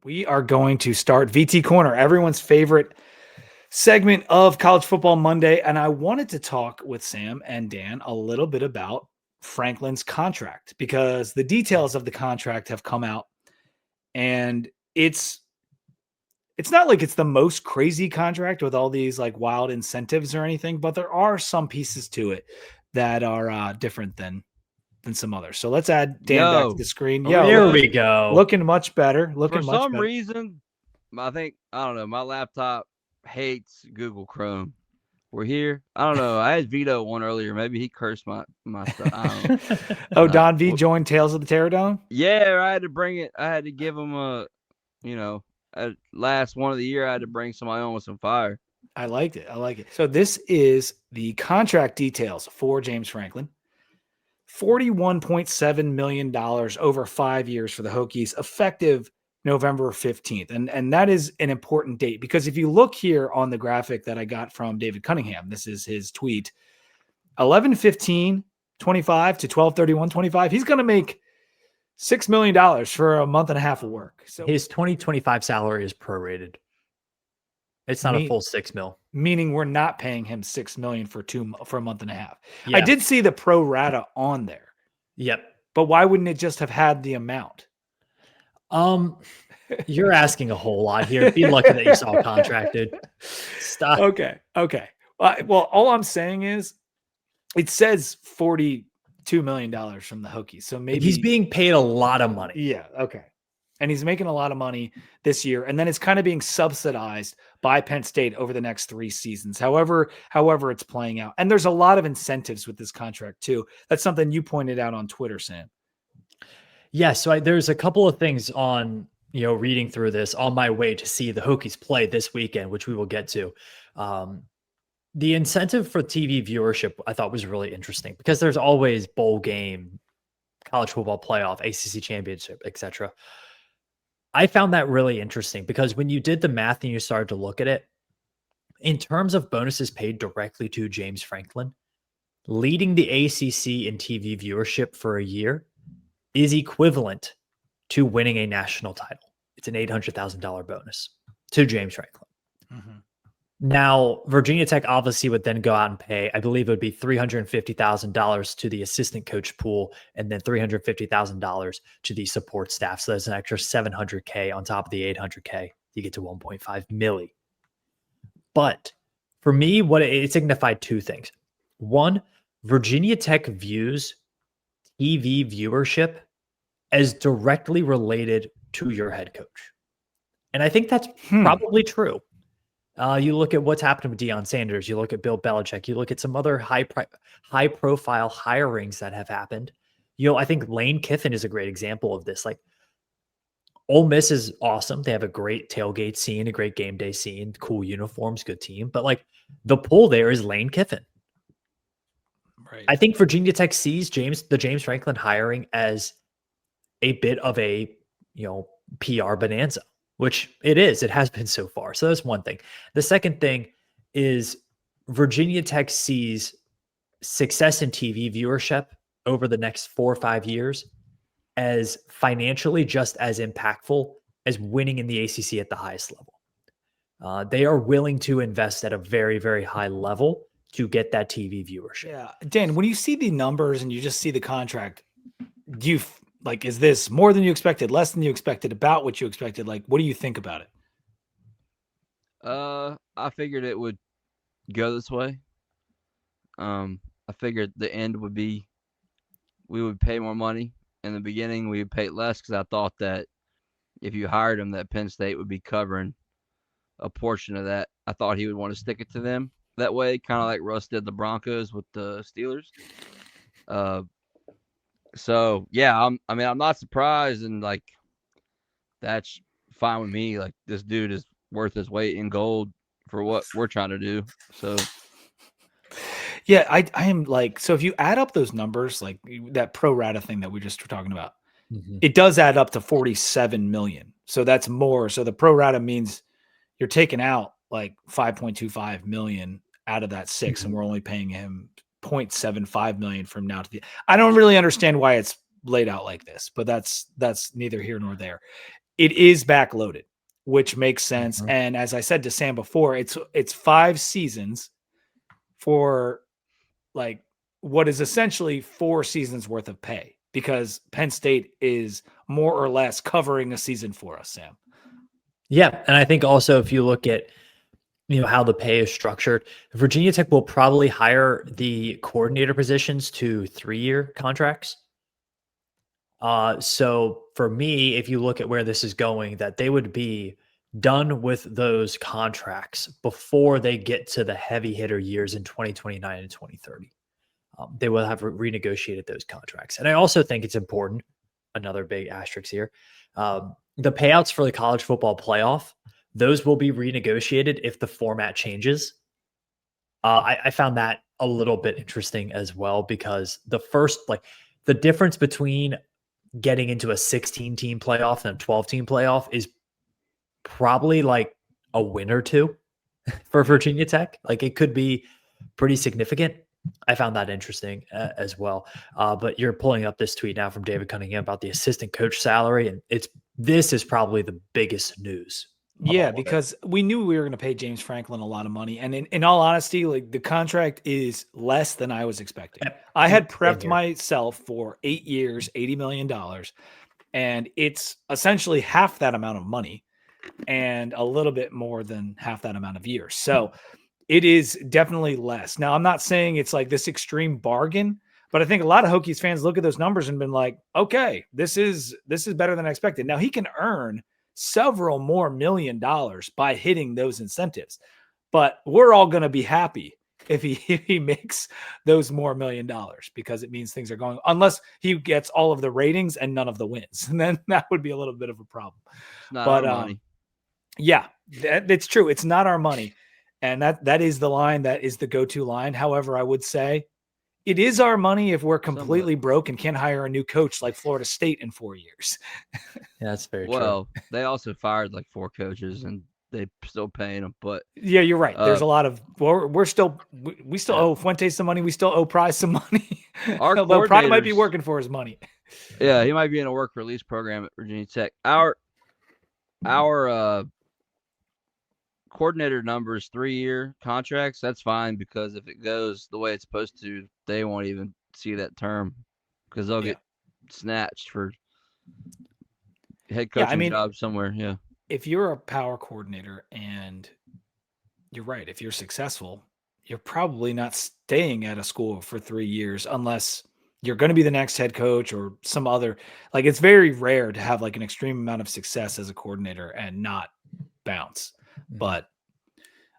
We are going to start VT Corner, everyone's favorite segment of College Football Monday. And I wanted to talk with Sam and Dan a little bit about Franklin's contract because the details of the contract have come out, and it's not like it's the most crazy contract with all these like wild incentives or anything, but there are some pieces to it that are different than some others. So let's add Dan back to the screen. There we go. Looking much better. For some reason, I don't know, my laptop hates Google Chrome. We're here. I don't know. I had Vito one earlier. Maybe he cursed my stuff. I don't know. Don V joined Tales of the Terrordome? Yeah, I had to bring it. I had to give him last one of the year, I had to bring somebody on with some fire. I liked it. So this is the contract details for James Franklin. $41.7 million over 5 years for the Hokies, effective November 15th. And that is an important date because if you look here on the graphic that I got from David Cunningham, this is his tweet, 11/15/25 to 12/31/25. He's going to make $6 million for a month and a half of work. So his 2025 salary is prorated. It's not a full $6 million. Meaning we're not paying him $6 million for a month and a half. Yeah. I did see the pro rata on there. Yep. But why wouldn't it just have had the amount? You're asking a whole lot here. Be lucky that you saw contracted. Stop. Okay. Well, all I'm saying is it says $42 million from the Hokies. So maybe he's being paid a lot of money. Yeah. Okay. And he's making a lot of money this year. And then it's kind of being subsidized by Penn State over the next 3 seasons, however it's playing out. And there's a lot of incentives with this contract too. That's something you pointed out on Twitter, Sam. Yeah. So there's a couple of things on, reading through this on my way to see the Hokies play this weekend, which we will get to. The incentive for TV viewership I thought was really interesting because there's always bowl game, college football playoff, ACC championship, etc. I found that really interesting because when you did the math and you started to look at it, in terms of bonuses paid directly to James Franklin, leading the ACC in TV viewership for a year is equivalent to winning a national title. It's an $800,000 bonus to James Franklin. Mm-hmm. Now, Virginia Tech obviously would then go out and pay, I believe it would be $350,000 to the assistant coach pool and then $350,000 to the support staff. So there's an extra $700K on top of the $800K. You get to $1.5 million. But for me, what it signified 2 things. One, Virginia Tech views TV viewership as directly related to your head coach. And I think that's probably true. You look at what's happened with Deion Sanders. You look at Bill Belichick. You look at some other high-profile hirings that have happened. I think Lane Kiffin is a great example of this. Like, Ole Miss is awesome. They have a great tailgate scene, a great game day scene, cool uniforms, good team. But, like, the pull there is Lane Kiffin. Right. I think Virginia Tech sees the James Franklin hiring as a bit of a, PR bonanza. Which it is. It has been so far. So that's one thing. The second thing is Virginia Tech sees success in TV viewership over the next 4 or 5 years as financially just as impactful as winning in the ACC at the highest level. They are willing to invest at a very, very high level to get that TV viewership. Yeah. Dan, when you see the numbers and you just see the contract, do you is this more than you expected, less than you expected, about what you expected? Like, what do you think about it? I figured it would go this way. I figured the end would be we would pay more money. In the beginning, we would pay less because I thought that if you hired him, that Penn State would be covering a portion of that. I thought he would want to stick it to them that way, kind of like Russ did the Broncos with the Steelers. So yeah, I'm not surprised, and like that's fine with me. Like, this dude is worth his weight in gold for what we're trying to do. So yeah, I am like, so if you add up those numbers, like that pro rata thing that we just were talking about, it does add up to 47 million. So that's more. So the pro rata means you're taking out like 5.25 million out of that 6, and we're only paying him 0.75 million from now to the. I don't really understand why it's laid out like this, but that's neither here nor there. it is backloaded, which makes sense. Mhm. And as I said to Sam before, it's 5 seasons for like what is essentially 4 seasons worth of pay, because Penn State is more or less covering a season for us, Sam. Yeah, and I think also if you look at how the pay is structured, Virginia Tech will probably hire the coordinator positions to 3-year contracts. So for me, if you look at where this is going, that they would be done with those contracts before they get to the heavy hitter years in 2029 and 2030. They will have renegotiated those contracts. And I also think it's important, another big asterisk here, the payouts for the college football playoff, those will be renegotiated if the format changes. I found that a little bit interesting as well, because the difference between getting into a 16-team playoff and a 12-team playoff is probably like a win or two for Virginia Tech. Like, it could be pretty significant. I found that interesting as well. But you're pulling up this tweet now from David Cunningham about the assistant coach salary, and this is probably the biggest news. Yeah, because we knew we were going to pay James Franklin a lot of money. And in all honesty, like, the contract is less than I was expecting. I had prepped myself for 8 years, $80 million, and it's essentially half that amount of money and a little bit more than half that amount of years. So it is definitely less. Now, I'm not saying it's like this extreme bargain, but I think a lot of Hokies fans look at those numbers and been like, okay, this is better than I expected. Now, he can earn several more $1 million by hitting those incentives, but we're all going to be happy if he makes those more $1 million, because it means things are going, unless he gets all of the ratings and none of the wins, and then that would be a little bit of a problem. It's not our money. Yeah, that's true. It's not our money. And that is the line that is the go-to line. However, I would say it is our money if we're completely broke and can't hire a new coach like Florida State in 4 years. Yeah, that's very true. Well, they also fired like 4 coaches and they still paying them. But yeah, you're right. There's a lot of, we still owe Fuentes some money. We still owe Price some money. Although Price might be working for his money. Yeah, he might be in a work release program at Virginia Tech. Our coordinator numbers 3-year contracts. That's fine, because if it goes the way it's supposed to, they won't even see that term, because they'll get snatched for head coaching jobs somewhere. Yeah. If you're a power coordinator, and you're right, if you're successful, you're probably not staying at a school for 3 years unless you're going to be the next head coach or some other, like, it's very rare to have like an extreme amount of success as a coordinator and not bounce. But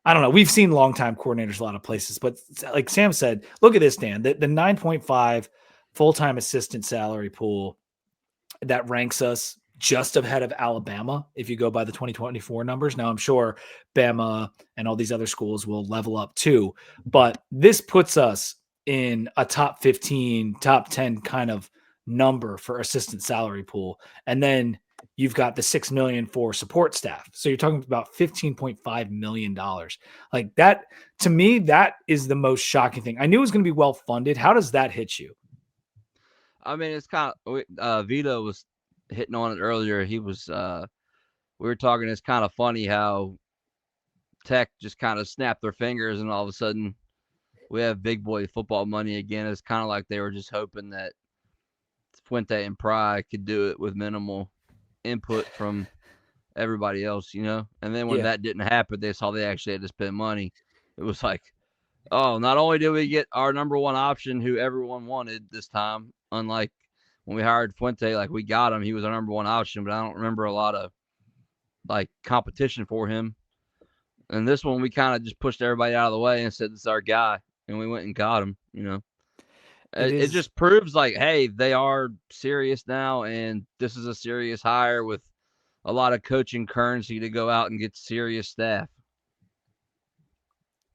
I don't know. We've seen longtime coordinators a lot of places, but like Sam said, look at this, Dan, the 9.5 full-time assistant salary pool that ranks us just ahead of Alabama if you go by the 2024 numbers. Now, I'm sure Bama and all these other schools will level up too, but this puts us in a top 15, top 10 kind of number for assistant salary pool. And then you've got the $6 million for support staff. So you're talking about $15.5 million. Like, that, to me, that is the most shocking thing. I knew it was going to be well funded. How does that hit you? I mean, it's kind of, Vito was hitting on it earlier. He was, we were talking, it's kind of funny how Tech just kind of snapped their fingers and all of a sudden we have big boy football money again. It's kind of like they were just hoping that Fuente and Pry could do it with minimal input from everybody else, and then when that didn't happen, they saw they actually had to spend money. It was like, oh, not only did we get our number one option who everyone wanted this time, unlike when we hired Fuente, like, we got him, he was our number one option, but I don't remember a lot of like competition for him. And this one, we kind of just pushed everybody out of the way and said, this is our guy, and we went and got him. It just proves, like, hey, they are serious now, and this is a serious hire with a lot of coaching currency to go out and get serious staff.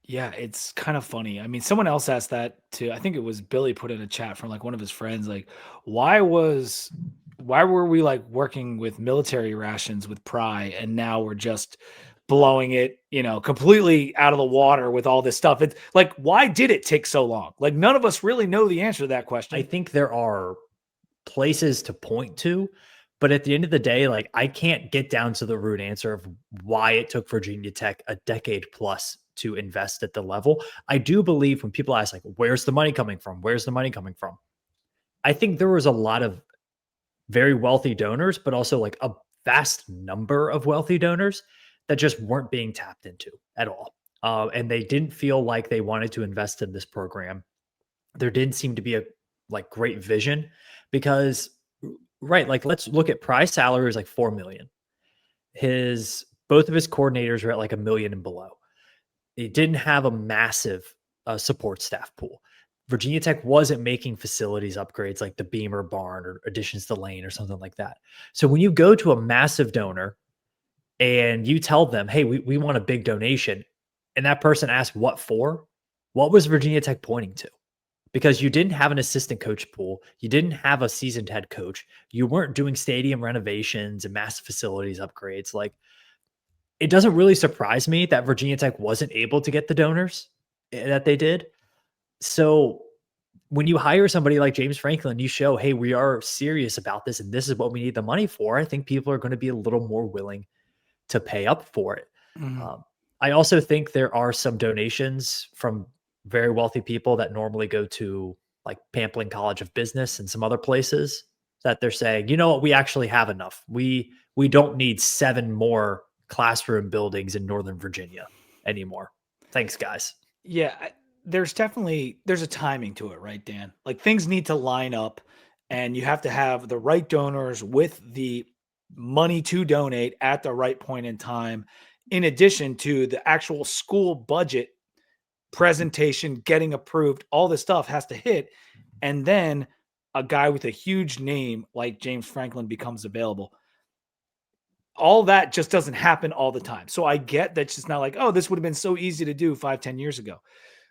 Yeah, it's kind of funny. I mean, someone else asked that too. I think it was Billy put in a chat from like one of his friends, like, why were we like working with military rations with Pry, and now we're just blowing it, completely out of the water with all this stuff? It's like, why did it take so long? Like, none of us really know the answer to that question. I think there are places to point to, But at the end of the day, like, I can't get down to the root answer of why it took Virginia Tech a decade plus to invest at the level. I do believe when people ask, like, where's the money coming from? Where's the money coming from? I think there was a lot of very wealthy donors, but also like a vast number of wealthy donors that just weren't being tapped into at all. And they didn't feel like they wanted to invest in this program. There didn't seem to be a like great vision because right, like let's look at prize salary is like 4 million. His both of his coordinators are at like a million and below. He didn't have a massive support staff pool. Virginia Tech wasn't making facilities upgrades like the Beamer barn or additions to lane or something like that. So when you go to a massive donor and you tell them, hey, we want a big donation, and that person asks what for, what was Virginia Tech pointing to? Because you didn't have an assistant coach pool. You didn't have a seasoned head coach. You weren't doing stadium renovations and massive facilities upgrades. Like, it doesn't really surprise me that Virginia Tech wasn't able to get the donors that they did. So when you hire somebody like James Franklin, you show, hey, we are serious about this and this is what we need the money for. I think people are going to be a little more willing to pay up for it. Mhm. I also think there are some donations from very wealthy people that normally go to like Pamplin College of Business and some other places that they're saying, you know what, we actually have enough. We don't need 7 more classroom buildings in Northern Virginia anymore. Thanks, guys. Yeah, there's a timing to it, right, Dan? Like things need to line up and you have to have the right donors with the money to donate at the right point in time, in addition to the actual school budget presentation getting approved. All this stuff has to hit. And then a guy with a huge name like James Franklin becomes available. All that just doesn't happen all the time. So I get that it's just not like, oh, this would have been so easy to do 5-10 years ago.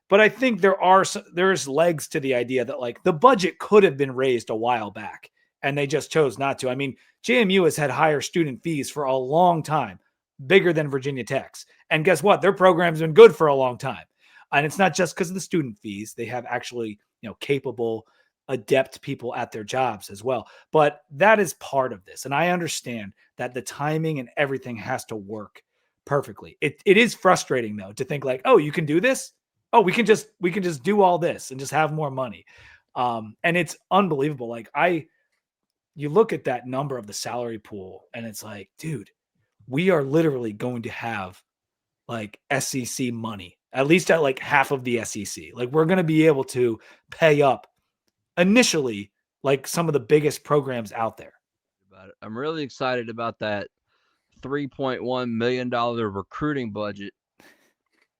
But I think there's legs to the idea that like the budget could have been raised a while back and they just chose not to. I mean, JMU has had higher student fees for a long time, bigger than Virginia Tech's. And guess what? Their program's been good for a long time. And it's not just because of the student fees. They have actually, capable, adept people at their jobs as well. But that is part of this. And I understand that the timing and everything has to work perfectly. It is frustrating though to think like, oh, you can do this. Oh, we can just do all this and just have more money. And it's unbelievable. Like you look at that number of the salary pool and it's like, dude, we are literally going to have like SEC money, at least at like half of the SEC. Like we're going to be able to pay up initially like some of the biggest programs out there. I'm really excited about that $3.1 million recruiting budget.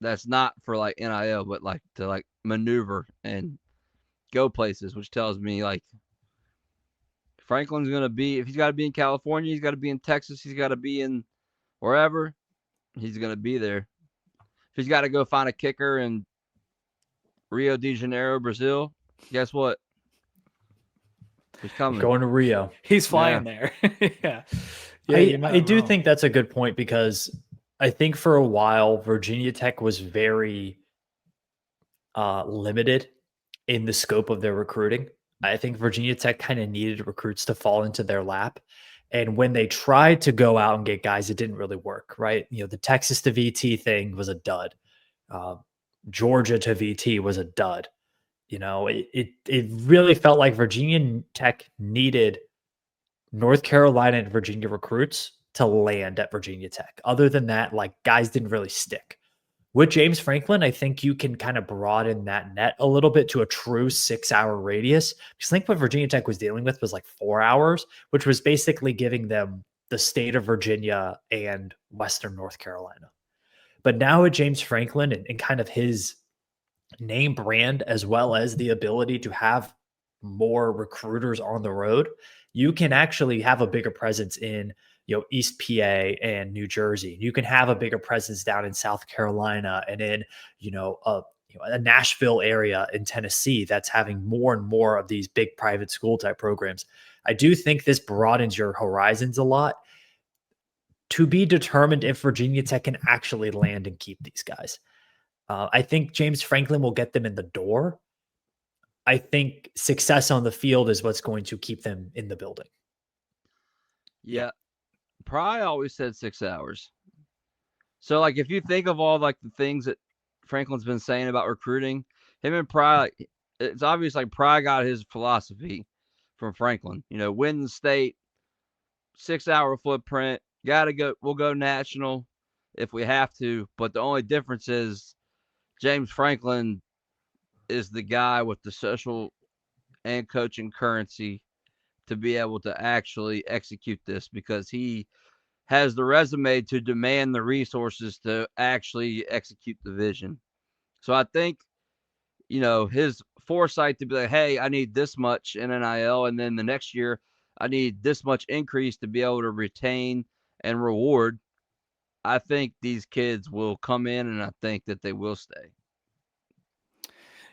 That's not for like NIL, but like to like maneuver and go places, which tells me like Franklin's going to be, if he's got to be in California, he's got to be in Texas, he's got to be in wherever, he's going to be there. If he's got to go find a kicker in Rio de Janeiro, Brazil, guess what? He's coming. Going to Rio. He's flying there. Yeah. I do think that's a good point because I think for a while, Virginia Tech was very limited in the scope of their recruiting. I think Virginia Tech kind of needed recruits to fall into their lap. And when they tried to go out and get guys, it didn't really work, right? The Texas to VT thing was a dud. Georgia to VT was a dud. It really felt like Virginia Tech needed North Carolina and Virginia recruits to land at Virginia Tech. Other than that, like guys didn't really stick. With James Franklin, I think you can kind of broaden that net a little bit to a true 6-hour radius. Because I think what Virginia Tech was dealing with was like 4 hours, which was basically giving them the state of Virginia and Western North Carolina. But now with James Franklin and kind of his name brand, as well as the ability to have more recruiters on the road, you can actually have a bigger presence in East PA and New Jersey. You can have a bigger presence down in South Carolina and in a Nashville area in Tennessee that's having more and more of these big private school type programs. I do think this broadens your horizons a lot. To be determined if Virginia Tech can actually land and keep these guys. I think James Franklin will get them in the door. I think success on the field is what's going to keep them in the building. Yeah. Pry always said 6 hours. So like if you think of all like the things that Franklin's been saying about recruiting, him and Pry, like, it's obvious like Pry got his philosophy from Franklin. Win the state, 6 hour footprint. Gotta go. We'll go national if we have to. But the only difference is James Franklin is the guy with the social and coaching currency to be able to actually execute this because he has the resume to demand the resources to actually execute the vision. So I think, his foresight to be like, hey, I need this much in NIL, and then the next year I need this much increase to be able to retain and reward. I think these kids will come in, and I think that they will stay.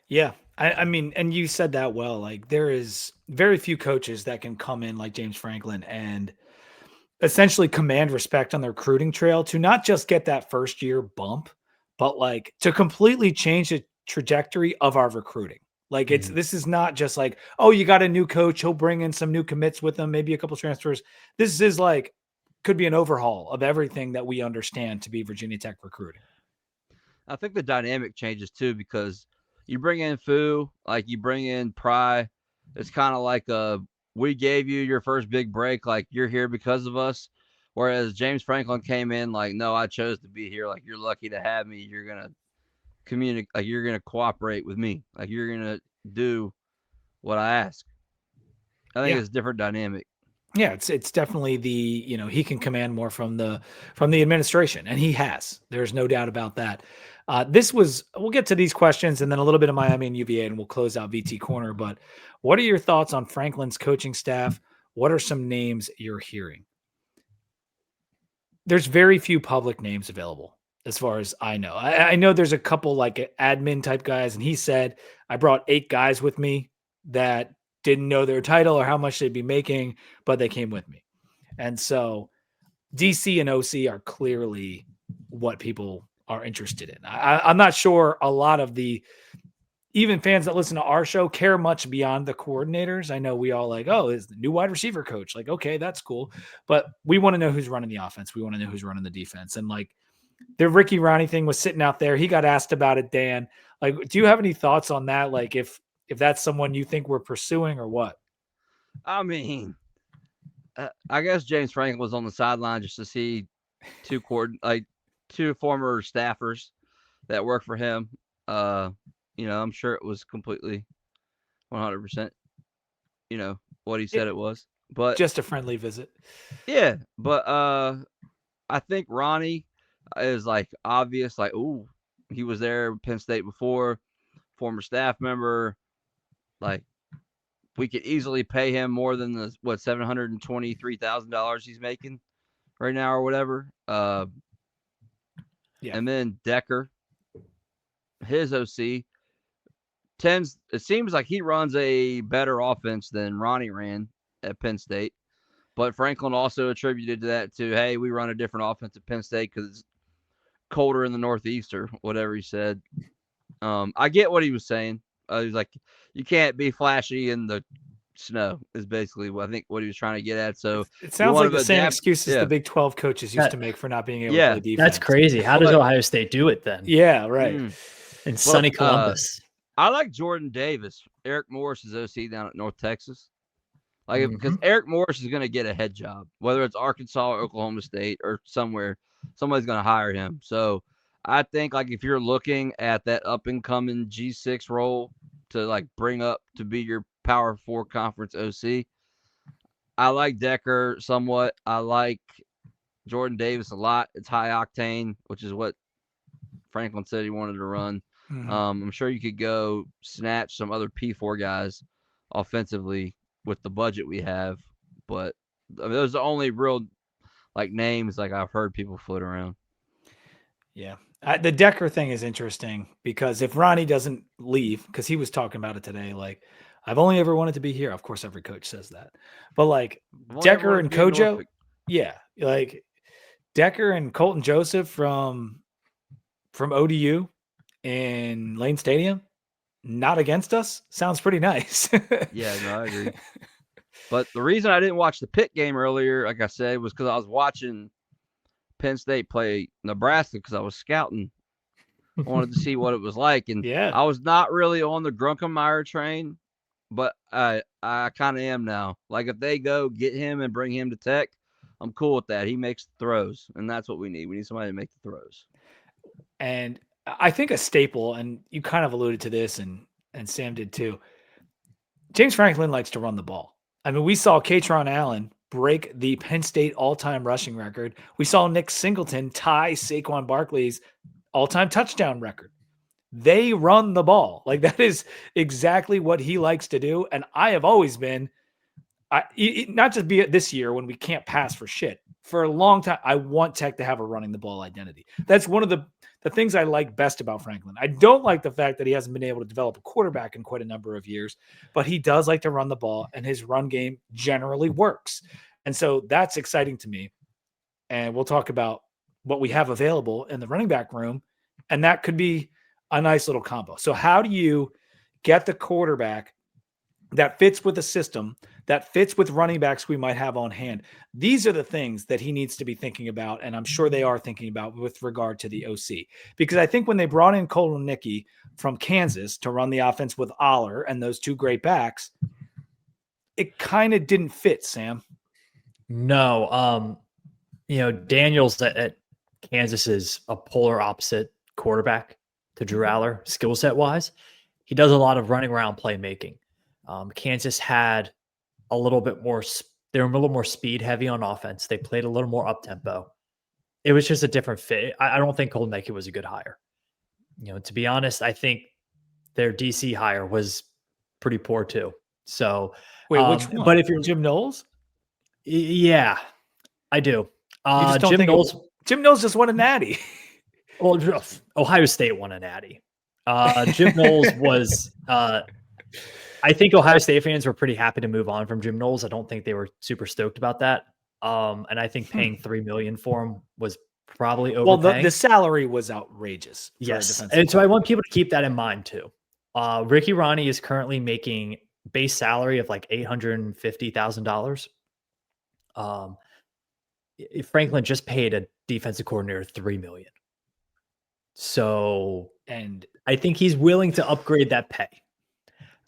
Yeah. I mean, and you said that well. Like, there is very few coaches that can come in like James Franklin and essentially command respect on the recruiting trail to not just get that first year bump, but like to completely change the trajectory of our recruiting. Like this is not just like, oh, you got a new coach, he'll bring in some new commits with him, maybe a couple transfers. This is like could be an overhaul of everything that we understand to be Virginia Tech recruiting. I think the dynamic changes too because you bring in Fu, like you bring in Pry. It's kind of like we gave you your first big break, like you're here because of us. Whereas James Franklin came in like, no, I chose to be here. Like you're lucky to have me. You're gonna communicate, like you're gonna cooperate with me. Like you're gonna do what I ask. I think it's a different dynamic. Yeah, it's definitely he can command more from the administration, and he has. There's no doubt about that. We'll get to these questions and then a little bit of Miami and UVA, and we'll close out VT Corner. But what are your thoughts on Franklin's coaching staff? What are some names you're hearing? There's very few public names available, as far as I know. I know there's a couple like admin type guys, and he said I brought 8 guys with me that didn't know their title or how much they'd be making, but they came with me. And so DC and OC are clearly what people are interested in. I'm not sure a lot of the even fans that listen to our show care much beyond the coordinators. I know we all like, oh, is the new wide receiver coach. Like, okay, that's cool. But we want to know who's running the offense. We want to know who's running the defense. And like the Ricky Ronnie thing was sitting out there. He got asked about it, Dan. Like, do you have any thoughts on that? Like if that's someone you think we're pursuing or what? I mean, I guess James Franklin was on the sideline just to see two former staffers that work for him. I'm sure it was completely 100%, what he said it was. But just a friendly visit. Yeah, but I think Ronnie is like obvious, like, ooh, he was there at Penn State before, former staff member. Like, we could easily pay him more than the $723,000 he's making right now or whatever. And then Decker, his OC, it seems like he runs a better offense than Ronnie ran at Penn State. But Franklin also attributed that to, hey, we run a different offense at Penn State because it's colder in the Northeast or whatever he said. I get what he was saying. He's like, you can't be flashy in the snow is basically what I think what he was trying to get at. So it sounds like the same excuses the Big 12 coaches used to make for not being able to play defense. That's crazy. How does Ohio State do it then? Yeah, right. In sunny Columbus. I like Jordan Davis, Eric Morris's OC down at North Texas. Like, because Eric Morris is going to get a head job, whether it's Arkansas or Oklahoma State or somewhere, somebody's going to hire him. So I think, like, if you're looking at that up-and-coming G6 role to, like, bring up to be your Power 4 conference OC, I like Decker somewhat. I like Jordan Davis a lot. It's high octane, which is what Franklin said he wanted to run. I'm sure you could go snatch some other P4 guys offensively with the budget we have, but those are the only real like names like I've heard people float around. Yeah. The Decker thing is interesting because if Ronnie doesn't leave, because he was talking about it today, like I've only ever wanted to be here. Of course, every coach says that, but like Decker and Kojo, like Decker and Colton Joseph from ODU in Lane Stadium, not against us, sounds pretty nice. Yeah, no, I agree. But the reason I didn't watch the Pitt game earlier, like I said, was because I was watching Penn State play Nebraska because I was scouting. I wanted to see what it was like, and Yeah. I was not really on the Grunkemeyer train, but I kind of am now. Like if they go get him and bring him to Tech, I'm cool with that. He makes the throws, and that's what we need. We need somebody to make the throws. And I think a staple, and you kind of alluded to this, and Sam did too. James Franklin likes to run the ball. I mean, we saw Katron Allen break the Penn State all-time rushing record. We saw Nick Singleton tie Saquon Barkley's all-time touchdown record. They run the ball. Like that is exactly what he likes to do. And I have always been, not just be it this year when we can't pass for shit. For a long time, I want Tech to have a running the ball identity. That's one of the things I like best about Franklin. I don't like the fact that he hasn't been able to develop a quarterback in quite a number of years, but he does like to run the ball, and his run game generally works. And so that's exciting to me. And we'll talk about what we have available in the running back room, and that could be a nice little combo. So how do you get the quarterback that fits with the system, that fits with running backs we might have on hand? These are the things that he needs to be thinking about, and I'm sure they are thinking about with regard to the OC. Because I think when they brought in Kolnicki from Kansas to run the offense with Aller and those two great backs, it kind of didn't fit, Sam. No, Daniels at Kansas is a polar opposite quarterback to Drew Aller, skill set wise. He does a lot of running around playmaking. Kansas had a little bit more, they were a little more speed heavy on offense. They played a little more up tempo. It was just a different fit. I don't think Kolnicki was a good hire. To be honest, I think their DC hire was pretty poor too. So, wait, which one? But if you're Jim Knowles, yeah, I do. Jim Knowles just won a natty. Well, Ohio State won a natty. Jim Knowles was. I think Ohio State fans were pretty happy to move on from Jim Knowles. I don't think they were super stoked about that. And I think paying $3 million for him was probably overpaying. Well, the salary was outrageous. Yes, and so I want people to keep that in mind too. Ricky Ronnie is currently making base salary of like $850,000. Franklin just paid a defensive coordinator $3 million. So, and I think he's willing to upgrade that pay.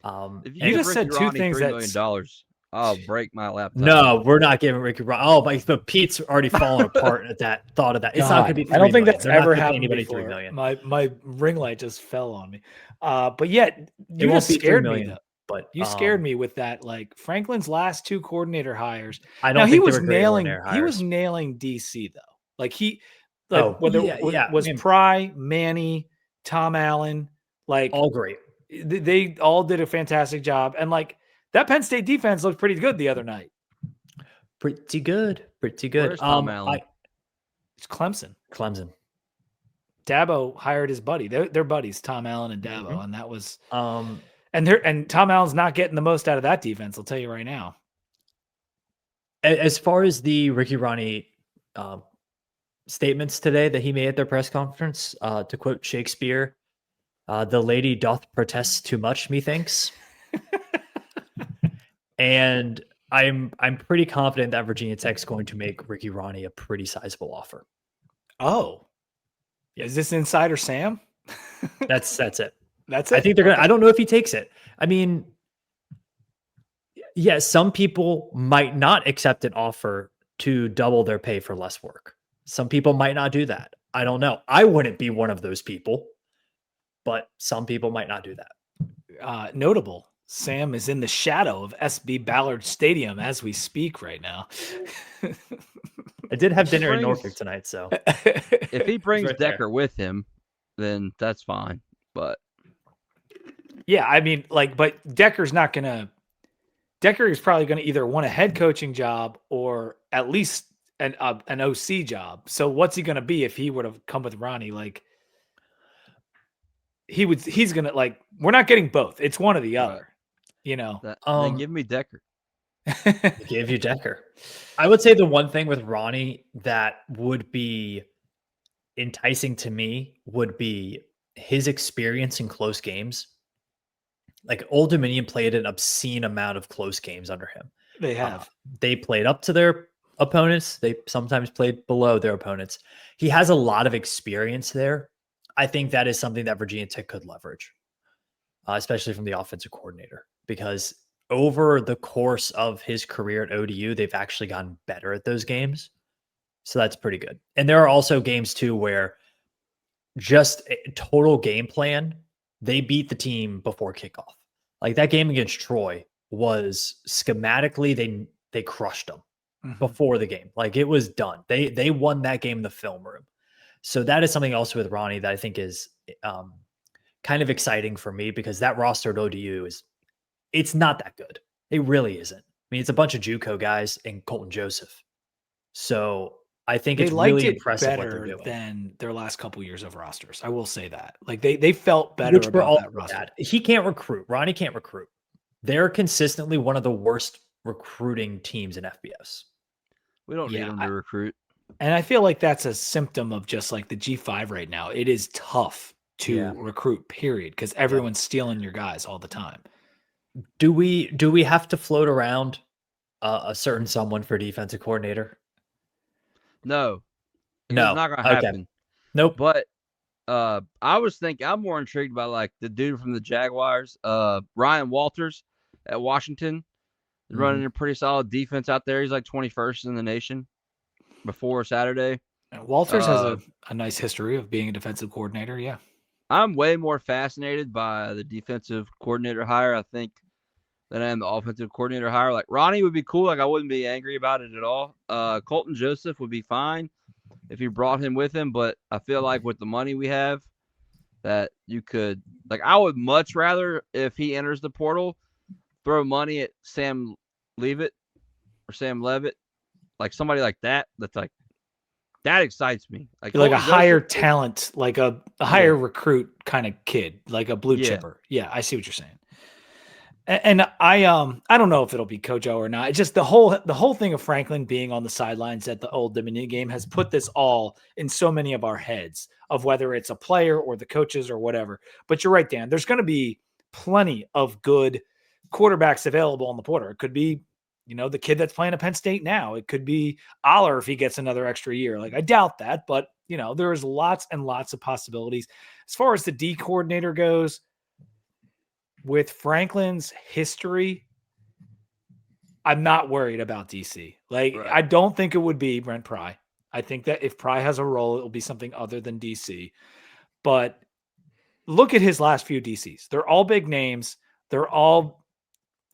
If you just said two things, $3 million, I'll break my laptop. No, we're not giving Ricky Ronnie. Oh, but Pete's already fallen apart at that thought of that. It's not going to be. I don't think that's ever happened anybody before. $3 million. My ring light just fell on me. But yet you just scared me. Though. But you scared me with that. Like Franklin's last two coordinator hires. I don't think he was nailing. He was nailing DC though. Like was Pry, Manny, Tom Allen, like all great. They all did a fantastic job, and like that Penn State defense looked pretty good the other night. Pretty good. Where's Tom Allen? It's Clemson. Dabo hired his buddy. They're buddies, Tom Allen and Dabo, and that was and Tom Allen's not getting the most out of that defense. I'll tell you right now. As far as the Ricky Ronnie statements today that he made at their press conference, to quote Shakespeare, the lady doth protest too much, methinks. And I'm pretty confident that Virginia Tech's going to make Ricky Ronnie a pretty sizable offer. Oh, is this Insider Sam? That's it. That's it. I think they're gonna. I don't know if he takes it. I mean, yeah, some people might not accept an offer to double their pay for less work. Some people might not do that. I don't know. I wouldn't be one of those people, but some people might not do that. Notable. Sam is in the shadow of SB Ballard Stadium as we speak right now. I did have dinner in Norfolk tonight, so if he brings Decker with him, then that's fine. But yeah, I mean, but Decker is probably going to either want a head coaching job or at least an OC job. So what's he going to be if he would have come with Ronnie? Like he's going to we're not getting both. It's one or the other, Then give me Decker. Give you Decker. I would say the one thing with Ronnie that would be enticing to me would be his experience in close games. Like Old Dominion played an obscene amount of close games under him. They have. They played up to their opponents. They sometimes played below their opponents. He has a lot of experience there. I think that is something that Virginia Tech could leverage, especially from the offensive coordinator, because over the course of his career at ODU, they've actually gotten better at those games. So that's pretty good. And there are also games too where just a total game plan, they beat the team before kickoff. Like that game against Troy was schematically, they crushed them before the game. Like it was done. They won that game in the film room. So that is something also with Ronnie that I think is kind of exciting for me, because that roster at ODU it's not that good. It really isn't. I mean, it's a bunch of JUCO guys and Colton Joseph. So I think They it's liked really it impressive what they're better doing. than their last couple years of rosters. I will say that. Like they felt better Which we're about all that roster. at. He can't recruit. Ronnie can't recruit. They're consistently one of the worst recruiting teams in FBS. We don't need them to recruit. And I feel like that's a symptom of just like the G5 right now. It is tough to recruit, period, because everyone's stealing your guys all the time. Do we have to float around a certain someone for defensive coordinator? No. It's No. not going to happen. Nope. But I was thinking, I'm more intrigued by like the dude from the Jaguars, Ryan Walters at Washington, running a pretty solid defense out there. He's like 21st in the nation before Saturday. Walters has a nice history of being a defensive coordinator. Yeah. I'm way more fascinated by the defensive coordinator hire, I think, than I am the offensive coordinator hire. Like Ronnie would be cool. Like I wouldn't be angry about it at all. Colton Joseph would be fine if you brought him with him, but I feel like with the money we have, that you could, like, I would much rather, if he enters the portal, throw money at Sam Leavitt or Sam Levitt, like somebody like that. That's like, that excites me. Like a higher talent, like a higher recruit kind of kid, like a blue chipper. Yeah, I see what you're saying. And I don't know if it'll be Kojo or not. It's just the whole thing of Franklin being on the sidelines at the Old Dominion game has put this all in so many of our heads of whether it's a player or the coaches or whatever. But you're right, Dan. There's going to be plenty of good quarterbacks available on the portal. It could be, the kid that's playing at Penn State now. It could be Aller if he gets another extra year. Like I doubt that, but there's lots and lots of possibilities. As far as the D coordinator goes, with Franklin's history, I'm not worried about DC. Like, right. I don't think it would be Brent Pry. I think that if Pry has a role, it will be something other than DC. But look at his last few DCs. They're all big names. They're all,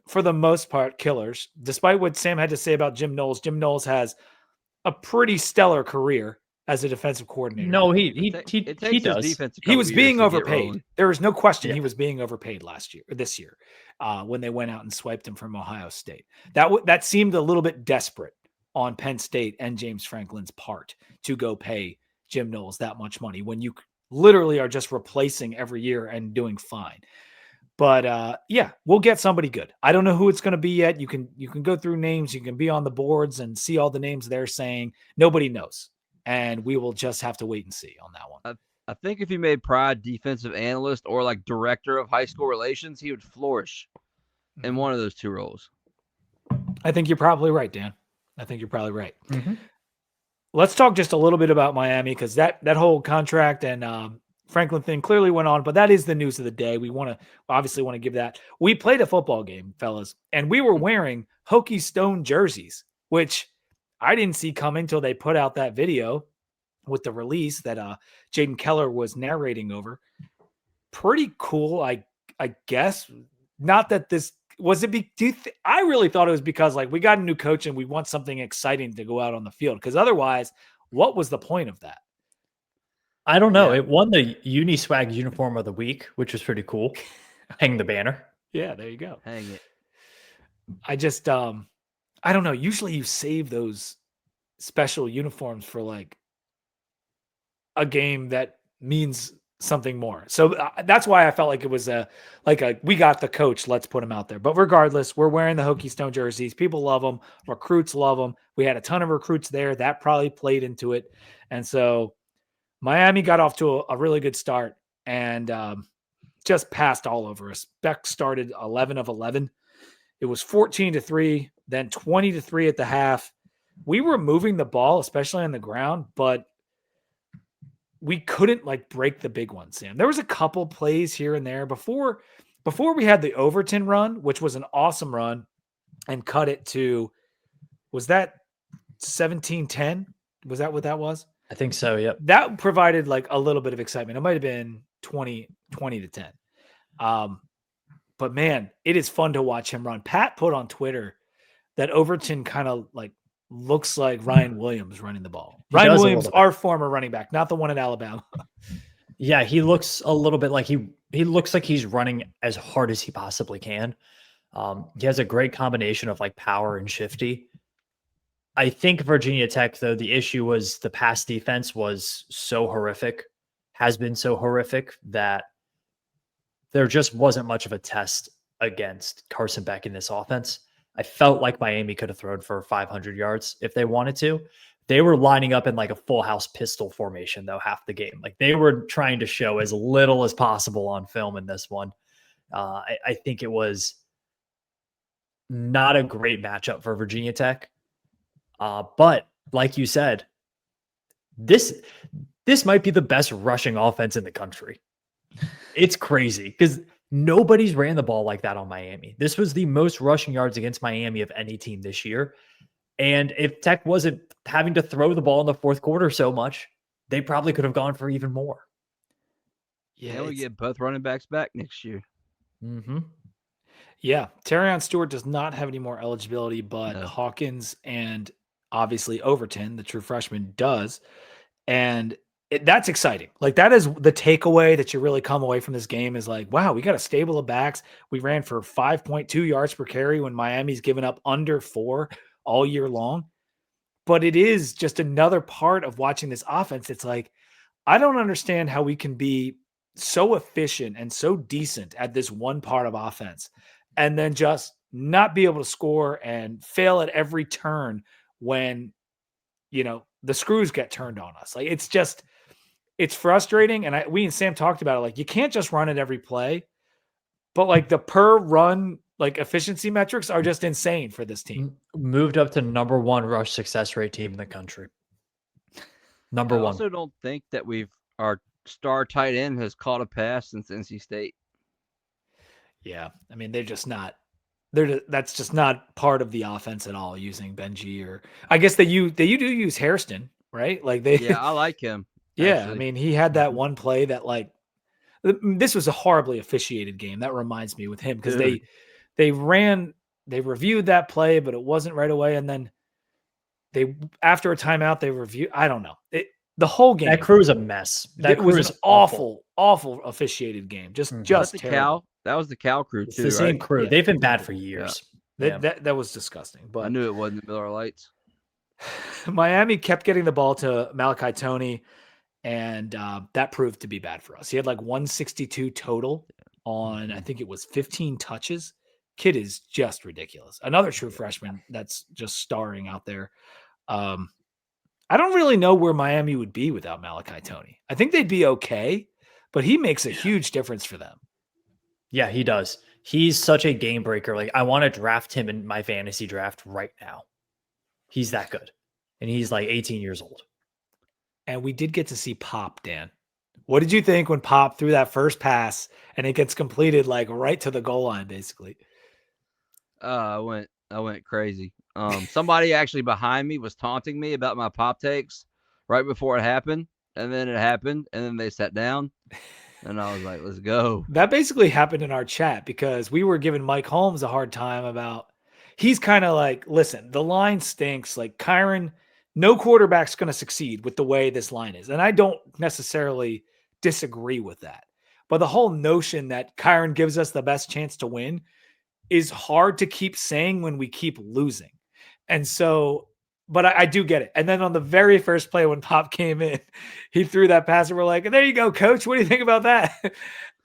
for the most part, killers. Despite what Sam had to say about Jim Knowles has a pretty stellar career as a defensive coordinator. No, he does. He was being overpaid. There is no question he was being overpaid this year, when they went out and swiped him from Ohio State. That seemed a little bit desperate on Penn State and James Franklin's part to go pay Jim Knowles that much money when you literally are just replacing every year and doing fine. But we'll get somebody good. I don't know who it's going to be yet. You can go through names. You can be on the boards and see all the names they're saying. Nobody knows. And we will just have to wait and see on that one. I think if he made Pride defensive analyst or like director of high school relations, he would flourish in one of those two roles. I think you're probably right, Dan. I think you're probably right. Mm-hmm. Let's talk just a little bit about Miami, because that whole contract and Franklin thing clearly went on, but that is the news of the day. We obviously want to give that. We played a football game, fellas, and we were wearing Hokie Stone jerseys, which I didn't see coming until they put out that video with the release that Jaden Keller was narrating over. Pretty cool, I guess. Not that this was it. I really thought it was because like we got a new coach and we want something exciting to go out on the field. Because otherwise, what was the point of that? I don't know. Yeah. It won the Uniswag uniform of the week, which was pretty cool. Hang the banner. Yeah, there you go. Hang it. I just I don't know. Usually you save those special uniforms for like a game that means something more. So that's why I felt like it was we got the coach, let's put him out there. But regardless, we're wearing the Hokie Stone jerseys. People love them. Recruits love them. We had a ton of recruits there. That probably played into it. And so Miami got off to a really good start and just passed all over us. Beck started 11 of 11. It was 14-3 then 20-3 at the half. We were moving the ball, especially on the ground, but we couldn't like break the big one, Sam. There was a couple plays here and there before we had the Overton run, which was an awesome run, and cut it to, was that 17-10? Was that what that was? I think so. Yep. That provided like a little bit of excitement. It might have been 20-10. But man, it is fun to watch him run. Pat put on Twitter that Overton kind of like looks like Ryan Williams running the ball. Ryan Williams, our former running back, not the one in Alabama. Yeah, he looks a little bit like he looks like he's running as hard as he possibly can. He has a great combination of like power and shifty. I think Virginia Tech, though, the issue was the pass defense was so horrific, has been so horrific that there just wasn't much of a test against Carson Beck in this offense. I felt like Miami could have thrown for 500 yards if they wanted to. They were lining up in like a full house pistol formation, though, half the game. Like they were trying to show as little as possible on film in this one. I think it was not a great matchup for Virginia Tech. But like you said, this might be the best rushing offense in the country. It's crazy because nobody's ran the ball like that on Miami. This was the most rushing yards against Miami of any team this year. And if Tech wasn't having to throw the ball in the fourth quarter so much, they probably could have gone for even more. Yeah, we get both running backs back next year. Mm-hmm. Yeah, Terrion Stewart does not have any more eligibility, but Hawkins and obviously Overton, the true freshman, does. And that's exciting. Like that is the takeaway that you really come away from this game is like, wow, we got a stable of backs. We ran for 5.2 yards per carry when Miami's given up under 4 all year long. But it is just another part of watching this offense. It's like, I don't understand how we can be so efficient and so decent at this one part of offense and then just not be able to score and fail at every turn when, you know, the screws get turned on us. Like it's frustrating. And we and Sam talked about it. Like you can't just run it every play, but like the per run, like efficiency metrics are just insane for this team. Moved up to number 1 rush success rate team in the country. Number 1. I also don't think that our star tight end has caught a pass since NC State. Yeah. I mean, that's just not part of the offense at all using Benji, or I guess they do use Hairston, right? Like yeah, I like him. Yeah. Actually. I mean, he had that one play that like, this was a horribly officiated game. That reminds me with him because they reviewed that play, but it wasn't right away. And then after a timeout, they reviewed, I don't know. The whole game. That crew is a mess. That was an awful officiated game. Just terrible. That was the Cal crew too. It's the same crew. Yeah. They've been bad for years. Yeah. That was disgusting. But I knew it wasn't the Miller Lights. Miami kept getting the ball to Malachi Toney, and that proved to be bad for us. He had like 162 total on, I think it was 15 touches. Kid is just ridiculous. Another true freshman that's just starring out there. I don't really know where Miami would be without Malachi Toney. I think they'd be okay, but he makes a huge difference for them. Yeah, he does. He's such a game breaker. Like I want to draft him in my fantasy draft right now. He's that good. And he's like 18 years old. And we did get to see Pop, Dan. What did you think when Pop threw that first pass and it gets completed like right to the goal line, basically? I went crazy. Somebody actually behind me was taunting me about my Pop takes right before it happened. And then it happened. And then they sat down. And I was like, let's go. That basically happened in our chat because we were giving Mike Holmes a hard time about, he's kind of like, listen, the line stinks. Like Kyron, no quarterback's going to succeed with the way this line is. And I don't necessarily disagree with that. But the whole notion that Kyron gives us the best chance to win is hard to keep saying when we keep losing. And so, but I do get it. And then on the very first play when Pop came in, he threw that pass and we're like, there you go, coach. What do you think about that? It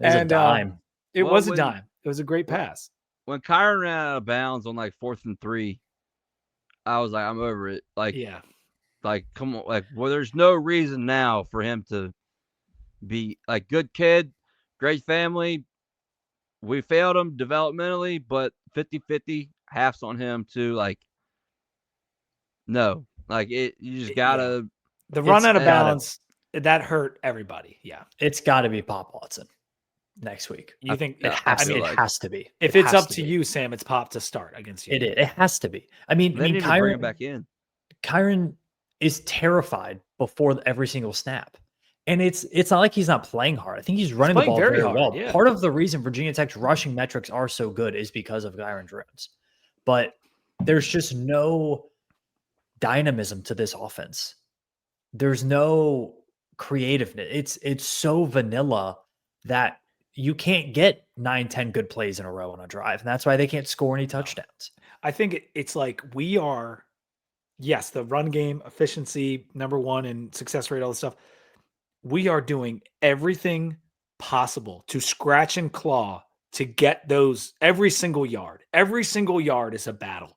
was a dime. It was a dime. It was a great pass. When Kyron ran out of bounds on like 4th and 3, I was like, I'm over it. Like, yeah. Like, come on. Like, well, there's no reason now for him to be like good kid, great family. We failed him developmentally, but 50-50 halves on him too. Like, no, like you just gotta. The run out of gotta- bounds that hurt everybody. Yeah, It's got to be Pop Watson next week. you think? It has, I mean, it has to be. If It it's has up to be. you, Sam, it's Pop to start against you. It has to be. I mean, They need to bring him Kyron back in. Kyron is terrified before every single snap. And it's not like he's not playing hard. I think he's running the playing ball very very hard, well. yeah. Part of the reason Virginia Tech's rushing metrics are so good is because of Kyron Drones. But there's just no dynamism to this offense. There's no creativeness. It's so vanilla that you can't get 9-10 good plays in a row on a drive. And that's why they can't score any touchdowns. I think it's like we are, yes, the run game efficiency, number one, and success rate, all this stuff. We are doing everything possible to scratch and claw to get those every single yard. Every single yard is a battle.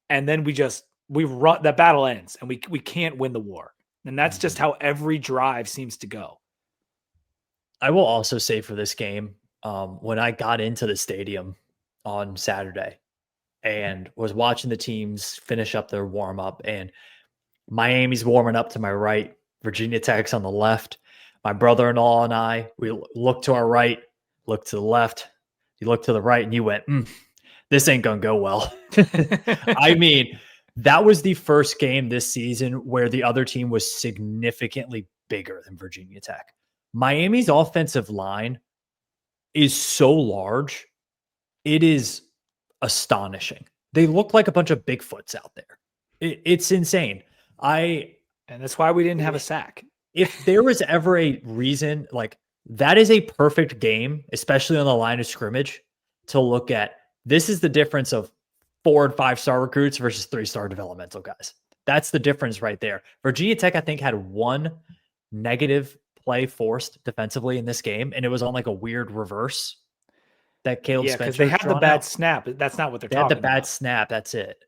And then we run, that battle ends and we can't win the war. And that's just how every drive seems to go. I will also say for this game, when I got into the stadium on Saturday and was watching the teams finish up their warm up, and Miami's warming up to my right, Virginia Tech's on the left. My brother-in-law and I, we looked to our right, looked to the left, you looked to the right, and you went, this ain't going to go well. I mean, that was the first game this season where the other team was significantly bigger than Virginia Tech. Miami's offensive line is so large. It is astonishing. They look like a bunch of Bigfoots out there. It's insane. And that's why we didn't have a sack. If there was ever a reason, like that is a perfect game, especially on the line of scrimmage, to look at. This is the difference of 4 and 5-star recruits versus 3-star developmental guys. That's the difference right there. Virginia Tech, I think, had one negative play forced defensively in this game, and it was on like a weird reverse that Caleb Spencer. Because they had the bad snap. That's not what they're talking about. They had the bad snap. That's it.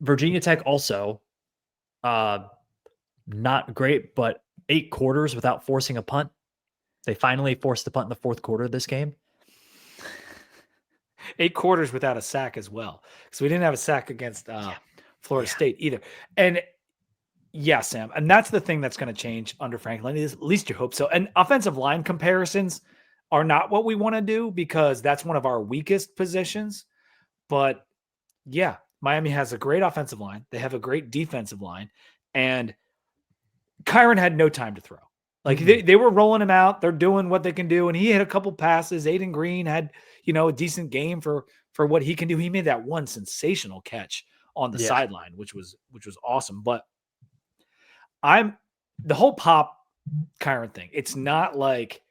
Virginia Tech also, not great, but 8 quarters without forcing a punt. They finally forced the punt in the 4th quarter of this game. 8 quarters without a sack as well. So we didn't have a sack against Florida State either. And yeah, Sam, and that's the thing that's going to change under Franklin, is at least you hope so. And offensive line comparisons are not what we want to do because that's one of our weakest positions. But yeah, Miami has a great offensive line. They have a great defensive line. And Kyron had no time to throw. Like they were rolling him out. They're doing what they can do. And he hit a couple passes. Aiden Green had, a decent game for what he can do. He made that one sensational catch on the sideline, which was awesome. But the whole Pop Kyron thing. It's not like,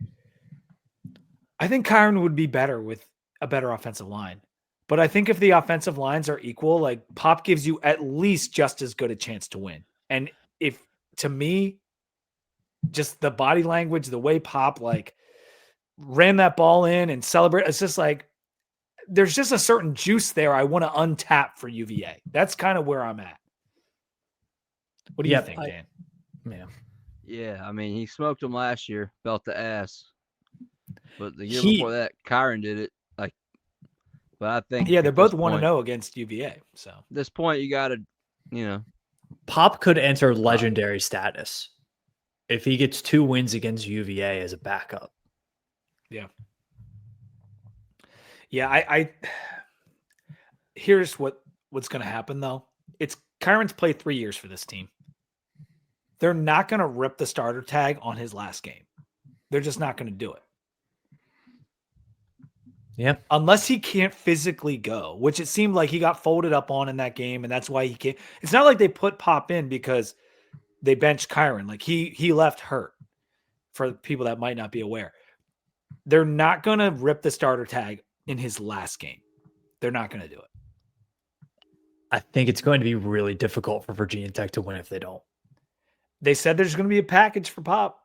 I think Kyron would be better with a better offensive line. But I think if the offensive lines are equal, like Pop gives you at least just as good a chance to win. And if, to me, just the body language, the way Pop like ran that ball in and celebrate, it's just like, there's just a certain juice there I want to untap for UVA. That's kind of where I'm at. What do you think, Dan? Yeah, I mean, he smoked them last year, belt the ass. But the year before that, Kyron did it. But I think they're both 1-0 against UVA. So at this point, you got to, Pop could enter legendary status if he gets 2 wins against UVA as a backup. Yeah. Yeah, I here's what's going to happen though. It's Kyron's played 3 years for this team. They're not going to rip the starter tag on his last game. They're just not going to do it. Yeah. Unless he can't physically go, which it seemed like he got folded up on in that game, and that's why he can't. It's not like they put Pop in because they benched Kyron. Like he left hurt, for people that might not be aware. They're not going to rip the starter tag in his last game. They're not going to do it. I think it's going to be really difficult for Virginia Tech to win if they don't. They said there's going to be a package for Pop.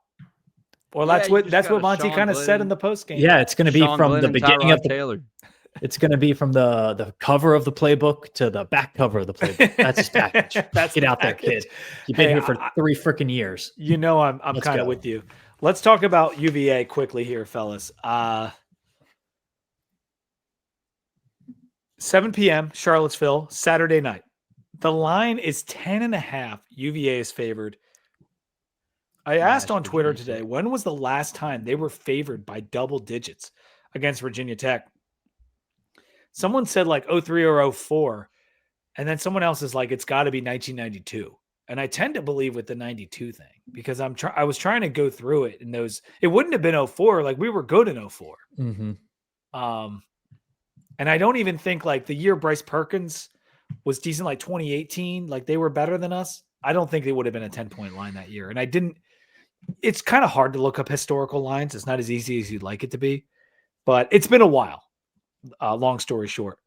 Well, that's what Monty kind of said in the post game. Yeah, it's going to be from the beginning of the Taylor. It's going to be from the cover of the playbook to the back cover of the playbook. That's his package. Get out there, kid. You've been here for 3 freaking years. I'm kind of with you. Let's talk about UVA quickly here, fellas. 7 p.m. Charlottesville, Saturday night. The line is 10.5. UVA is favored. I asked on Twitter today, when was the last time they were favored by double digits against Virginia Tech? Someone said like 03 or 04, and then someone else is like, it's got to be 1992. And I tend to believe with the 92 thing because I was trying to go through it, and it wouldn't have been 04. Like we were good in 04. Mm-hmm. And I don't even think like the year Bryce Perkins was decent, like 2018, like they were better than us. I don't think they would have been a 10-point line that year. And it's kind of hard to look up historical lines. It's not as easy as you'd like it to be, but it's been a while. Long story short.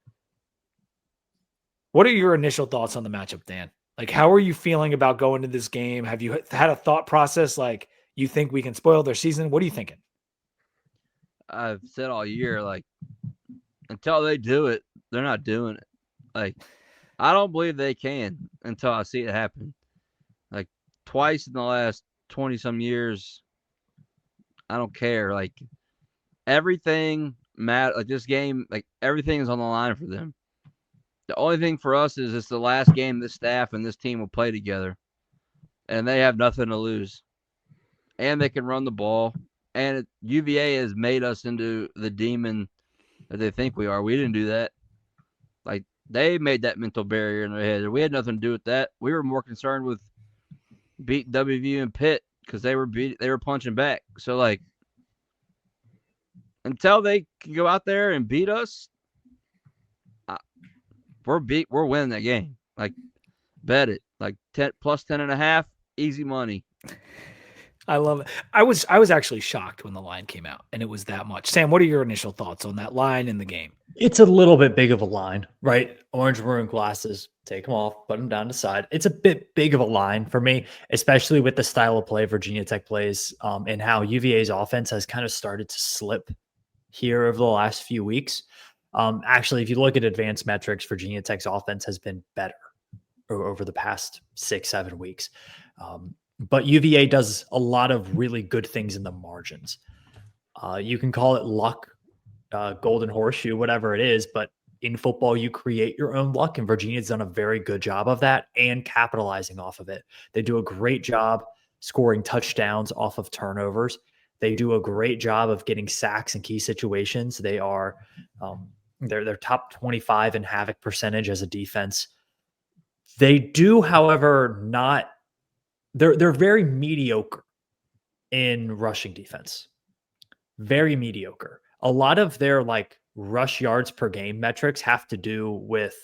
What are your initial thoughts on the matchup, Dan? Like, how are you feeling about going to this game? Have you had a thought process like you think we can spoil their season? What are you thinking? I've said all year, like, until they do it, they're not doing it. Like, I don't believe they can until I see it happen. Like, twice in the last 20-some years, I don't care. Like, everything matters. Like, this game, like, everything is on the line for them. The only thing for us is it's the last game this staff and this team will play together. And they have nothing to lose. And they can run the ball. And UVA has made us into the demon that they think we are. We didn't do that. Like, they made that mental barrier in their head. We had nothing to do with that. We were more concerned with beating WVU and Pitt because they were punching back. So, like, until they can go out there and beat us, we're winning that game. Like, bet it. Like, 10 plus 10.5, easy money. I love it. I was actually shocked when the line came out and it was that much. Sam, what are your initial thoughts on that line in the game? It's a little bit big of a line, right? Orange maroon glasses, take them off, put them down to the side. It's a bit big of a line for me, especially with the style of play Virginia Tech plays, and how UVA's offense has kind of started to slip here over the last few weeks. Actually, if you look at advanced metrics, Virginia Tech's offense has been better over the past 6-7 weeks. But UVA does a lot of really good things in the margins. You can call it luck, golden horseshoe, whatever it is, but in football, you create your own luck, and Virginia's done a very good job of that and capitalizing off of it. They do a great job scoring touchdowns off of turnovers. They do a great job of getting sacks in key situations. They are they're top 25 in havoc percentage as a defense. They do, however, not. They're very mediocre in rushing defense. Very mediocre. A lot of their like rush yards per game metrics have to do with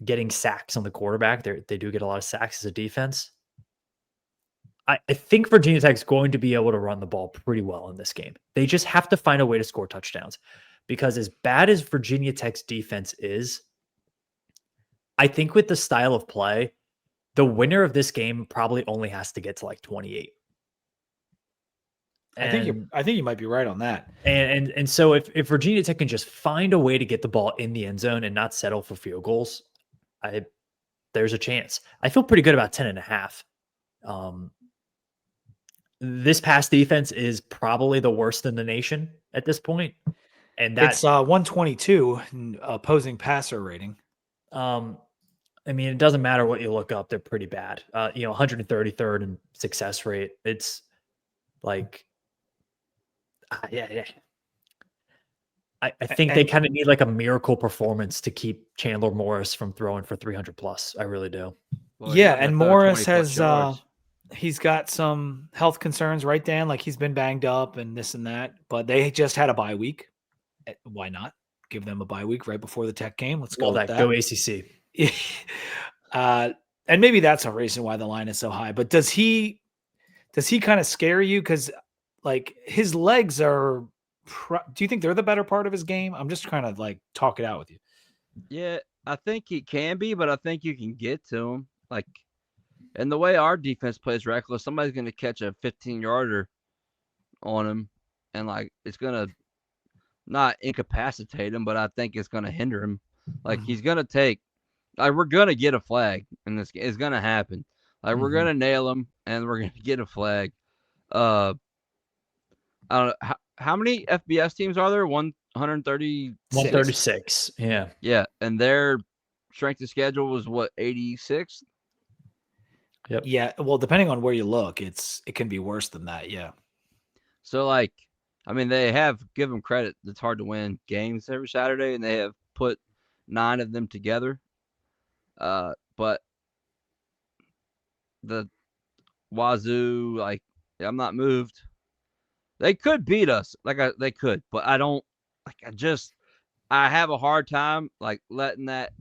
getting sacks on the quarterback. They do get a lot of sacks as a defense. I think Virginia Tech's going to be able to run the ball pretty well in this game. They just have to find a way to score touchdowns, because as bad as Virginia Tech's defense is, I think with the style of play, the winner of this game probably only has to get to like 28. I think you might be right on that. And so if Virginia Tech can just find a way to get the ball in the end zone and not settle for field goals, there's a chance. I feel pretty good about 10.5. This pass defense is probably the worst in the nation at this point. And it's 122 in opposing passer rating. I mean, it doesn't matter what you look up; they're pretty bad. 133rd in success rate. It's like, yeah. I think they kind of need like a miracle performance to keep Chandler Morris from throwing for 300 plus. I really do. Well, yeah, and Morris has he's got some health concerns, right, Dan? Like he's been banged up and this and that. But they just had a bye week. Why not give them a bye week right before the Tech game? Let's go with that. Go ACC. And maybe that's a reason why the line is so high. But does he kind of scare you? Because like his legs are. Do you think they're the better part of his game? I'm just trying to like talk it out with you. Yeah, I think he can be, but I think you can get to him. Like, and the way our defense plays reckless, somebody's going to catch a 15-yarder on him, and like it's going to not incapacitate him, but I think it's going to hinder him. Like he's going to take. Like we're going to get a flag in this game. It's going to happen. Like we're going to nail him, and we're going to get a flag. I don't know how many FBS teams are there? 100 130. 136. Yeah. Yeah, and their strength of schedule was what, 86th? Yep. Yeah, well, depending on where you look, it can be worse than that. Yeah. So like, I mean, they have give them credit. It's hard to win games every Saturday, and they have put 9 of them together. But the Wazoo, like, I'm not moved. They could beat us, they could, but I don't. Like, I have a hard time like letting that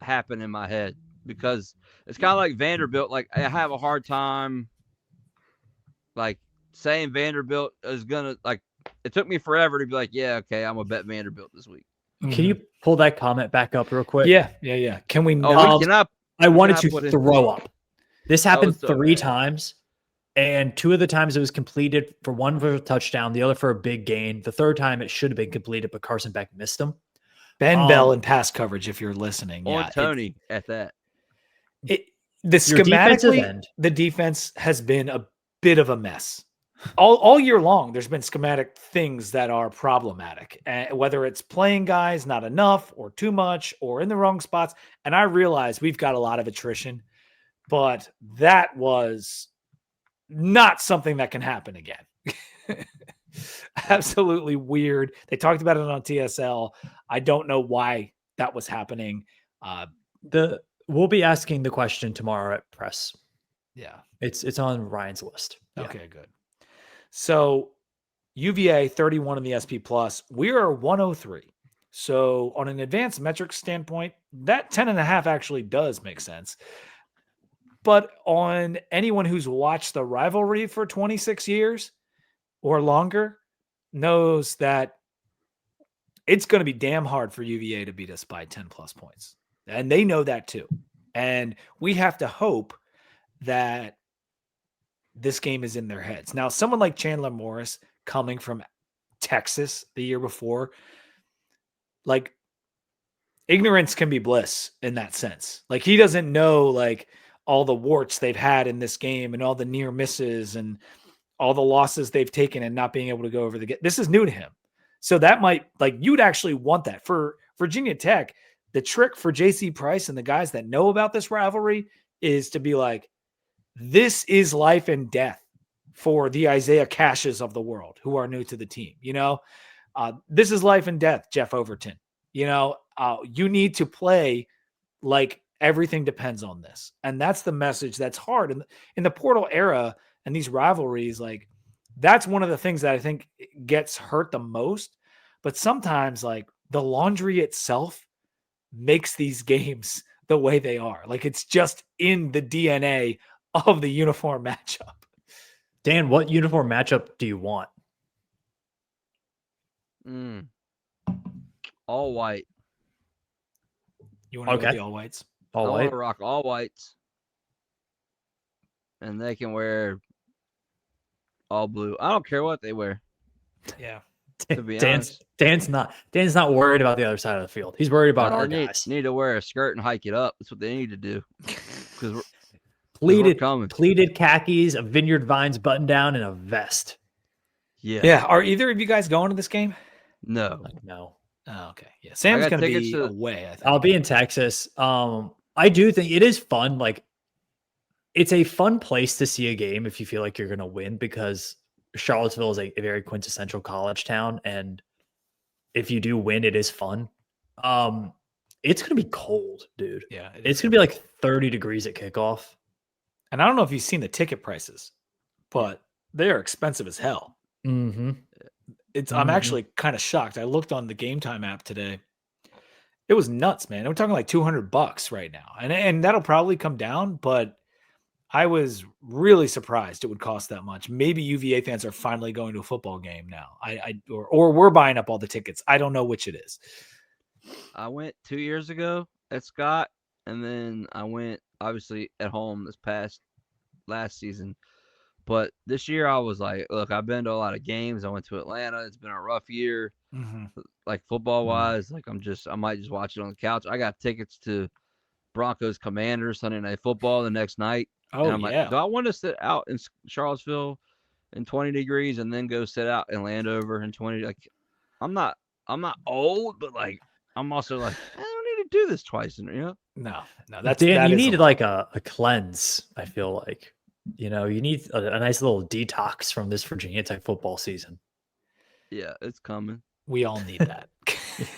happen in my head because it's kind of like Vanderbilt. Like, I have a hard time like saying Vanderbilt is gonna like. It took me forever to be like, yeah, okay, I'm gonna bet Vanderbilt this week. Can you pull that comment back up real quick? Yeah. Can we Oh, not? I wanted I to put in- throw up. This happened so 3 bad. times, and 2 of the times it was completed for one for a touchdown, the other for a big gain. The third time it should have been completed, but Carson Beck missed him. Ben Bell in pass coverage, if you're listening. On Yeah, Tony at that. The Your defensive schematically, end. the defense has been a bit of a mess. All year long, there's been schematic things that are problematic, whether it's playing guys not enough or too much or in the wrong spots. And I realize we've got a lot of attrition, but that was not something that can happen again. Absolutely weird. They talked about it on TSL. I don't know why that was happening. We'll be asking the question tomorrow at press. Yeah. It's on Ryan's list. Yeah. Okay, good. So UVA 31 in the SP plus. We are 103. So on an advanced metrics standpoint, that 10.5 actually does make sense. But on anyone who's watched the rivalry for 26 years or longer knows that it's going to be damn hard for UVA to beat us by 10 plus points. And they know that too. And we have to hope that this game is in their heads. Now, someone like Chandler Morris coming from Texas the year before, like, ignorance can be bliss in that sense. Like, he doesn't know like all the warts they've had in this game and all the near misses and all the losses they've taken and not being able to go over the game. This is new to him. So that might, like, you'd actually want that for Virginia Tech. The trick for JC Price and the guys that know about this rivalry is to be like, this is life and death for the Isaiah Cashes of the world who are new to the team. This is life and death, Jeff Overton. You need to play like everything depends on this. And that's the message that's hard. In the portal era and these rivalries, like, that's one of the things that I think gets hurt the most. But sometimes, like, the laundry itself makes these games the way they are. Like, it's just in the DNA of the uniform matchup. Dan, what uniform matchup do you want? All white. You want to go with the all whites? I want to rock all whites. And they can wear all blue. I don't care what they wear. Yeah. To be honest. Dan's not worried about the other side of the field. He's worried about our guys. Need to wear a skirt and hike it up. That's what they need to do. Because pleated khakis, a Vineyard Vines button down, and a vest. Yeah. Are either of you guys going to this game? No. No. Oh, okay. Yeah. Sam's going to be away, I think. I'll be in Texas. I do think it is fun. Like, it's a fun place to see a game if you feel like you're going to win, because Charlottesville is a very quintessential college town. And if you do win, it is fun. It's going to be cold, dude. Yeah. It's going to be like 30 degrees at kickoff. And I don't know if you've seen the ticket prices, but they are expensive as hell. Mm-hmm. I'm actually kind of shocked. I looked on the Game Time app today. It was nuts, man. We're talking like $200 right now. And that'll probably come down, but I was really surprised it would cost that much. Maybe UVA fans are finally going to a football game now. Or we're buying up all the tickets. I don't know which it is. I went 2 years ago at Scott, and then I went obviously at home last season. But this year I was like, look, I've been to a lot of games. I went to Atlanta. It's been a rough year, like football wise. Like, I might just watch it on the couch. I got tickets to Broncos Commanders Sunday Night Football the next night. Oh, and I'm yeah. like, do I want to sit out in Charlottesville in 20 degrees and then go sit out in Landover in 20? Like, I'm not I'm not old, but like I'm also like I don't need to do this twice, No, Dan, that you is need a like a cleanse. I feel like, you need a nice little detox from this Virginia Tech football season. Yeah, it's coming. we all need that.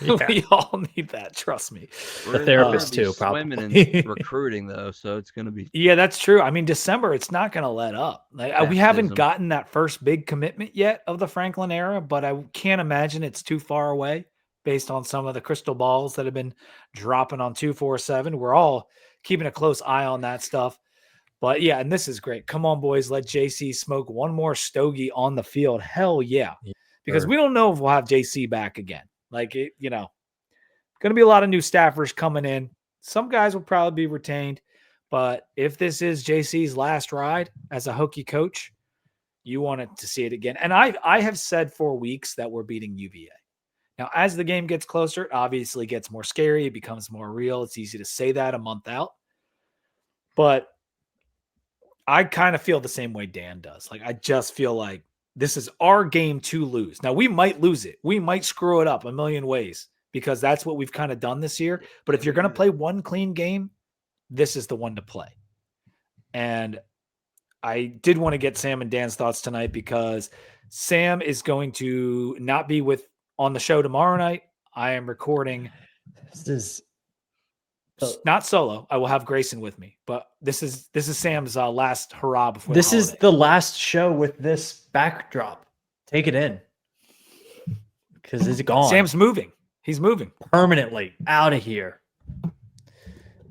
Yeah. We all need that. Trust me. The We're therapist gonna be too, swimming probably. in recruiting though, so it's gonna be Yeah, that's true. I mean, December, it's not going to let up. Like, we haven't baptism. gotten that first big commitment yet of the Franklin era, but I can't imagine it's too far away based on some of the crystal balls that have been dropping on 247. We're all keeping a close eye on that stuff. But yeah, and this is great. Come on, boys. Let JC smoke one more stogie on the field. Hell yeah. Yeah, Because sure. we don't know if we'll have JC back again. Like, going to be a lot of new staffers coming in. Some guys will probably be retained. But if this is JC's last ride as a Hokie coach, you wanted to see it again. And I have said for weeks that we're beating UVA. Now, as the game gets closer, it obviously gets more scary. It becomes more real. It's easy to say that a month out. But I kind of feel the same way Dan does. Like, I just feel like this is our game to lose. Now, we might lose it. We might screw it up a million ways because that's what we've kind of done this year. But if you're going to play one clean game, this is the one to play. And I did want to get Sam and Dan's thoughts tonight because Sam is going to not be on the show tomorrow night. I am recording. This is Not solo. I will have Grayson with me, but this is Sam's last hurrah before. This is the last show with this backdrop. Take it in, because it's gone. Sam's moving. He's moving permanently out of here.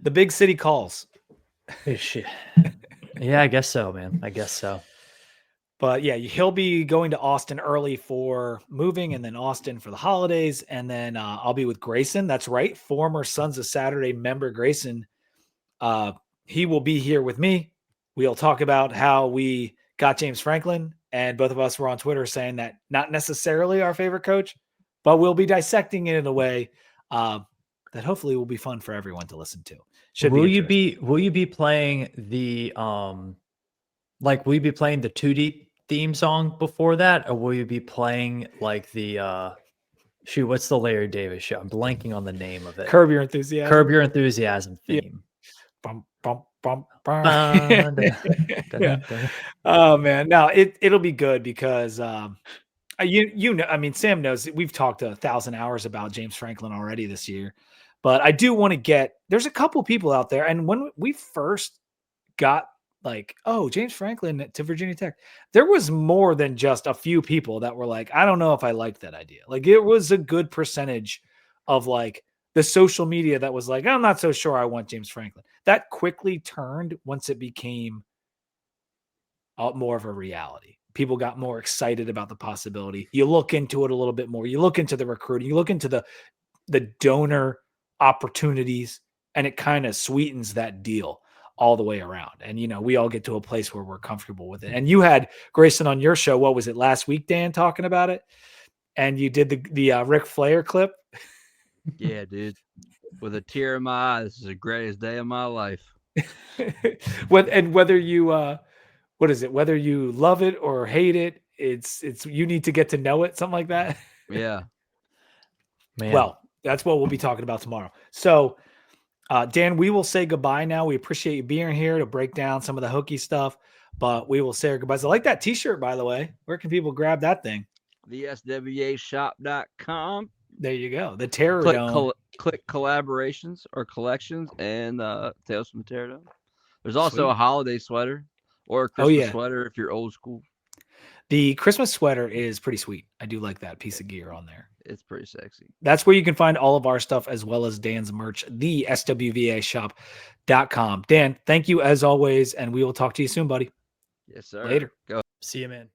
The big city calls. Shit. Yeah, I guess so, man. I guess so. But yeah, he'll be going to Austin early for moving and then Austin for the holidays. And then I'll be with Grayson. That's right. Former Sons of Saturday member Grayson. He will be here with me. We'll talk about how we got James Franklin. And both of us were on Twitter saying that not necessarily our favorite coach, but we'll be dissecting it in a way that hopefully will be fun for everyone to listen to. Will you be playing the will you be playing the 2D theme song before that, or will you be playing like the what's the Larry Davis show? I'm blanking on the name of it. Curb Your Enthusiasm. Curb Your Enthusiasm theme. Yeah. Bum, bum, bum. Oh man, no, it'll be good because I mean, Sam knows we've talked 1,000 hours about James Franklin already this year, but I do want to there's a couple people out there, and when we first got like, oh, James Franklin to Virginia Tech, there was more than just a few people that were like, I don't know if I like that idea. Like, it was a good percentage of like the social media that was like, I'm not so sure I want James Franklin. That quickly turned once it became more of a reality. People got more excited about the possibility. You look into it a little bit more. You look into the recruiting. You look into the donor opportunities, and it kind of sweetens that deal all the way around. And, we all get to a place where we're comfortable with it. And you had Grayson on your show. What was it, last week, Dan, talking about it? And you did the Ric Flair clip. Yeah, dude. With a tear in my eye, this is the greatest day of my life. Whether you, what is it? Whether you love it or hate it, it's you need to get to know it, something like that. Yeah. Man. Well, that's what we'll be talking about tomorrow. So, Dan, we will say goodbye now. We appreciate you being here to break down some of the Hokie stuff, but we will say our goodbyes. I like that t-shirt, by the way. Where can people grab that thing? TheSWAshop.com. There you go. The Terrordome. Click collaborations or collections and Tales from the Terrordome. There's also a holiday sweater or a Christmas sweater if you're old school. The Christmas sweater is pretty sweet. I do like that piece of gear on there. It's pretty sexy. That's where you can find all of our stuff as well as Dan's merch, the SWVAshop.com. Dan, thank you as always, and we will talk to you soon, buddy. Yes, sir. Later. Go. See you, man.